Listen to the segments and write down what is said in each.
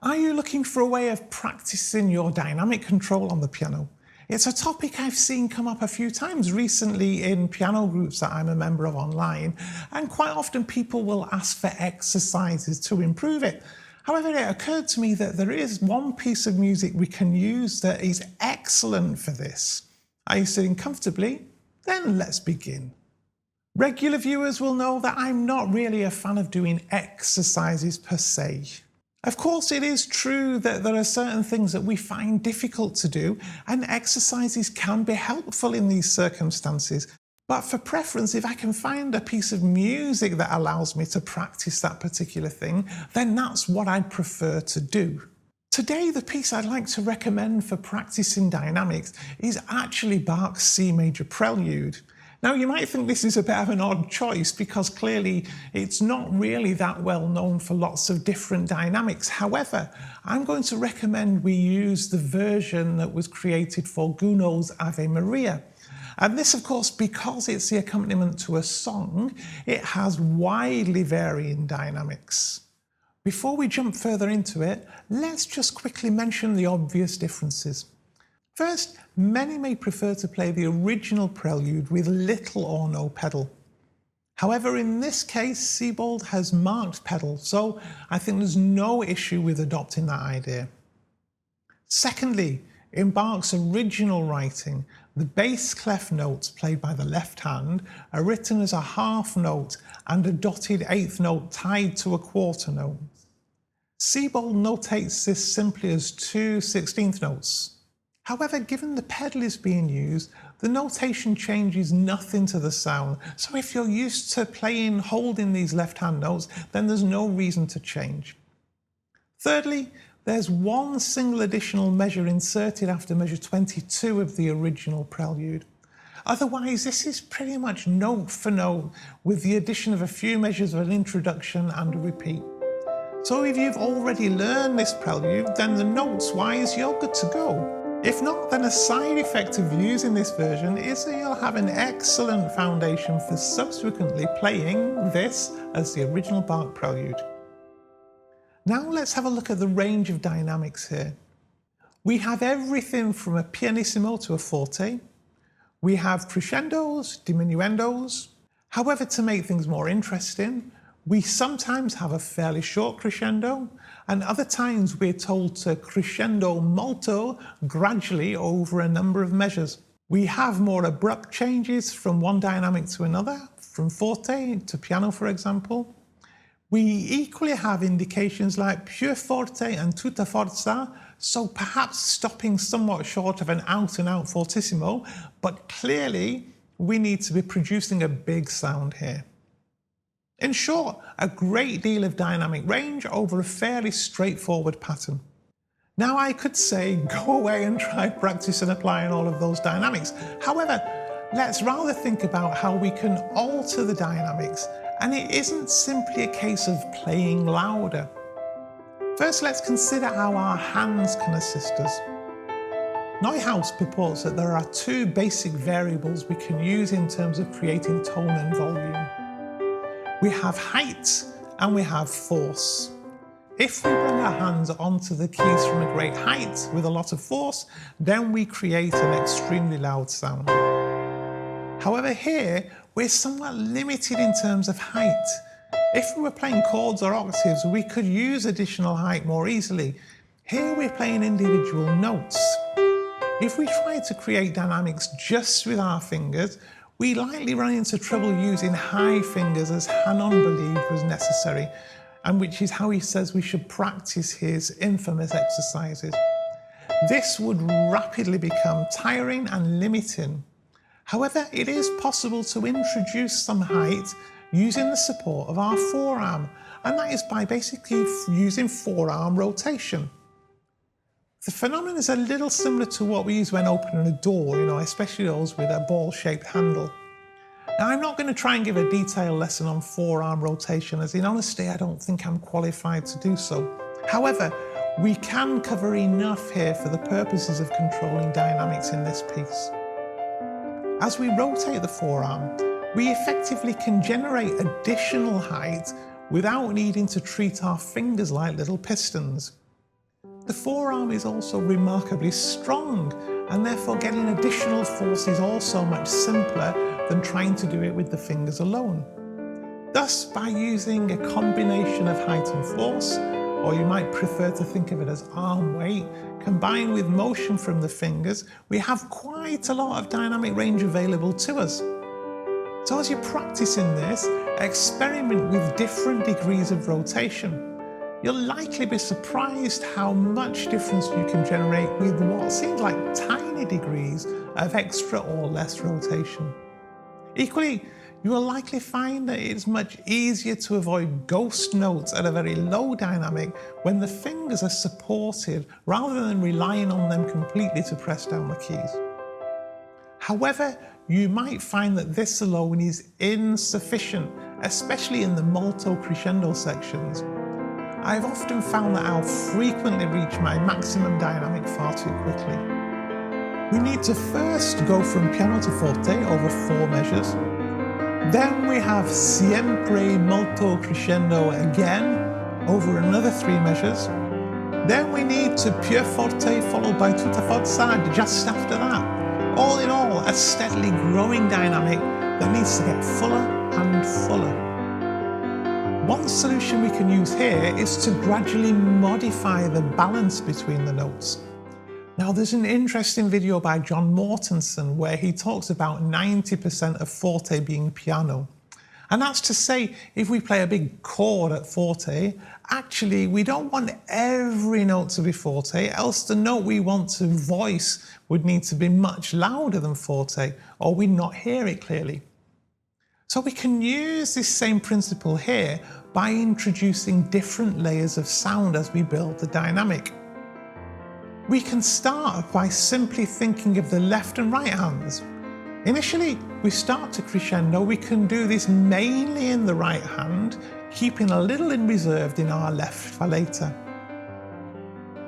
Are you looking for a way of practicing your dynamic control on the piano? It's a topic I've seen come up a few times recently in piano groups that I'm a member of online, and quite often people will ask for exercises to improve it. However, it occurred to me that there is one piece of music we can use that is excellent for this. Are you sitting comfortably? Then let's begin. Regular viewers will know that I'm not really a fan of doing exercises per se. Of course, it is true that there are certain things that we find difficult to do, and exercises can be helpful in these circumstances. But for preference, if I can find a piece of music that allows me to practice that particular thing, then that's what I'd prefer to do. Today, the piece I'd like to recommend for practicing dynamics is actually Bach C Major Prelude. Now, you might think this is a bit of an odd choice because clearly it's not really that well known for lots of different dynamics. However, I'm going to recommend we use the version that was created for Gounod's Ave Maria. And this, of course, because it's the accompaniment to a song, it has widely varying dynamics. Before we jump further into it, let's just quickly mention the obvious differences. First, many may prefer to play the original prelude with little or no pedal. However, in this case, Sebald has marked pedal, so I think there's no issue with adopting that idea. Secondly, in Bach's original writing, the bass clef notes played by the left hand are written as a half note and a dotted eighth note tied to a quarter note. Sebald notates this simply as 2 16th notes. However, given the pedal is being used, the notation changes nothing to the sound. So if you're used to playing holding these left-hand notes, then there's no reason to change. Thirdly, there's one single additional measure inserted after measure 22 of the original prelude. Otherwise, this is pretty much note for note with the addition of a few measures of an introduction and a repeat. So if you've already learned this prelude, then the notes-wise, you're good to go. If not, then a side effect of using this version is that you'll have an excellent foundation for subsequently playing this as the original Bach prelude. Now let's have a look at the range of dynamics here. We have everything from a pianissimo to a forte. We have crescendos, diminuendos. However, to make things more interesting, we sometimes have a fairly short crescendo, and other times we're told to crescendo molto gradually over a number of measures. We have more abrupt changes from one dynamic to another, from forte to piano, for example. We equally have indications like più forte and tutta forza, so perhaps stopping somewhat short of an out-and-out fortissimo, but clearly we need to be producing a big sound here. In short, a great deal of dynamic range over a fairly straightforward pattern. Now I could say, go away and try practicing applying all of those dynamics. However, let's rather think about how we can alter the dynamics, and it isn't simply a case of playing louder. First, let's consider how our hands can assist us. Neuhaus purports that there are two basic variables we can use in terms of creating tone and volume. We have height and we have force. If we bring our hands onto the keys from a great height with a lot of force, then we create an extremely loud sound. However, here we're somewhat limited in terms of height. If we were playing chords or octaves, we could use additional height more easily. Here we're playing individual notes. If we try to create dynamics just with our fingers, we likely run into trouble using high fingers, as Hanon believed was necessary, and which is how he says we should practice his infamous exercises. This would rapidly become tiring and limiting. However, it is possible to introduce some height using the support of our forearm, and that is by basically using forearm rotation. The phenomenon is a little similar to what we use when opening a door, especially those with a ball-shaped handle. Now, I'm not going to try and give a detailed lesson on forearm rotation, as in honesty, I don't think I'm qualified to do so. However, we can cover enough here for the purposes of controlling dynamics in this piece. As we rotate the forearm, we effectively can generate additional height without needing to treat our fingers like little pistons. The forearm is also remarkably strong, and therefore getting additional force is also much simpler than trying to do it with the fingers alone. Thus, by using a combination of height and force, or you might prefer to think of it as arm weight, combined with motion from the fingers, we have quite a lot of dynamic range available to us. So as you're practicing this, experiment with different degrees of rotation. You'll likely be surprised how much difference you can generate with what seems like tiny degrees of extra or less rotation. Equally, you will likely find that it's much easier to avoid ghost notes at a very low dynamic when the fingers are supported rather than relying on them completely to press down the keys. However, you might find that this alone is insufficient, especially in the molto crescendo sections. I've often found that I'll frequently reach my maximum dynamic far too quickly. We need to first go from piano to forte over 4 measures. Then we have sempre molto crescendo again over another 3 measures. Then we need to pure forte followed by tutta forza just after that. All in all, a steadily growing dynamic that needs to get fuller and fuller. One solution we can use here is to gradually modify the balance between the notes. Now, there's an interesting video by John Mortensen where he talks about 90% of forte being piano. And that's to say, if we play a big chord at forte, actually we don't want every note to be forte, else the note we want to voice would need to be much louder than forte, or we'd not hear it clearly. So we can use this same principle here by introducing different layers of sound as we build the dynamic. We can start by simply thinking of the left and right hands. Initially, we start to crescendo. We can do this mainly in the right hand, keeping a little in reserved in our left for later.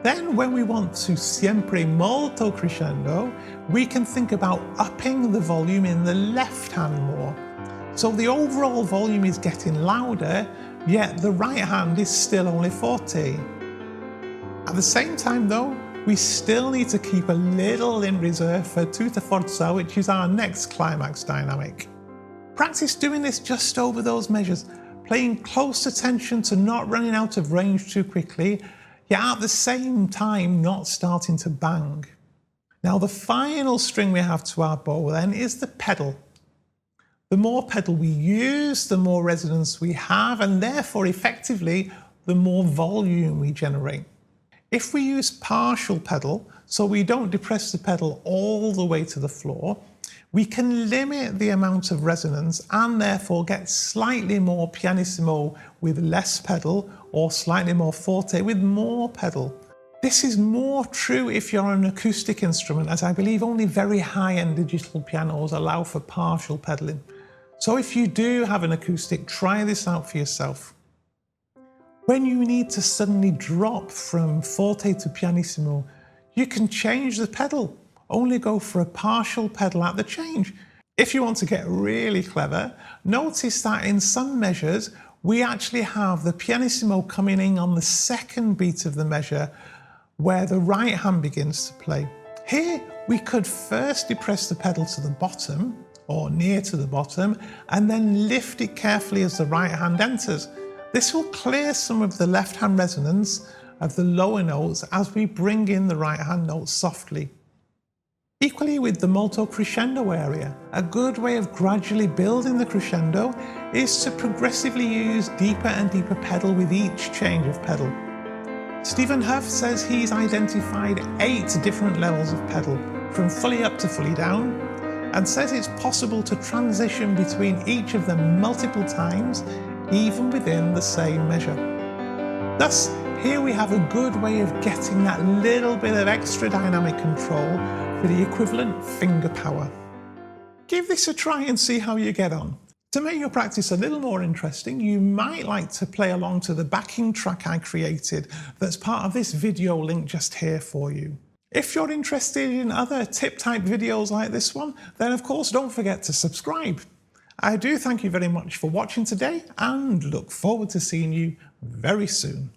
Then when we want to sempre molto crescendo, we can think about upping the volume in the left hand more. So the overall volume is getting louder, yet the right hand is still only forte. At the same time though, we still need to keep a little in reserve for tutta forza, which is our next climax dynamic. Practice doing this just over those measures, paying close attention to not running out of range too quickly, yet at the same time not starting to bang. Now the final string we have to our bow then is the pedal. The more pedal we use, the more resonance we have, and therefore effectively the more volume we generate. If we use partial pedal, so we don't depress the pedal all the way to the floor, we can limit the amount of resonance and therefore get slightly more pianissimo with less pedal, or slightly more forte with more pedal. This is more true if you're an acoustic instrument, as I believe only very high-end digital pianos allow for partial pedaling. So if you do have an acoustic, try this out for yourself. When you need to suddenly drop from forte to pianissimo, you can change the pedal. Only go for a partial pedal at the change. If you want to get really clever, notice that in some measures, we actually have the pianissimo coming in on the second beat of the measure, where the right hand begins to play. Here, we could first depress the pedal to the bottom, or near to the bottom, and then lift it carefully as the right hand enters. This will clear some of the left hand resonance of the lower notes as we bring in the right hand notes softly. Equally with the molto crescendo area, a good way of gradually building the crescendo is to progressively use deeper and deeper pedal with each change of pedal. Stephen Huff says he's identified 8 different levels of pedal, from fully up to fully down, and says it's possible to transition between each of them multiple times, even within the same measure. Thus, here we have a good way of getting that little bit of extra dynamic control for the equivalent finger power. Give this a try and see how you get on. To make your practice a little more interesting, you might like to play along to the backing track I created that's part of this video link just here for you. If you're interested in other tip-type videos like this one, then of course don't forget to subscribe. I do thank you very much for watching today and look forward to seeing you very soon.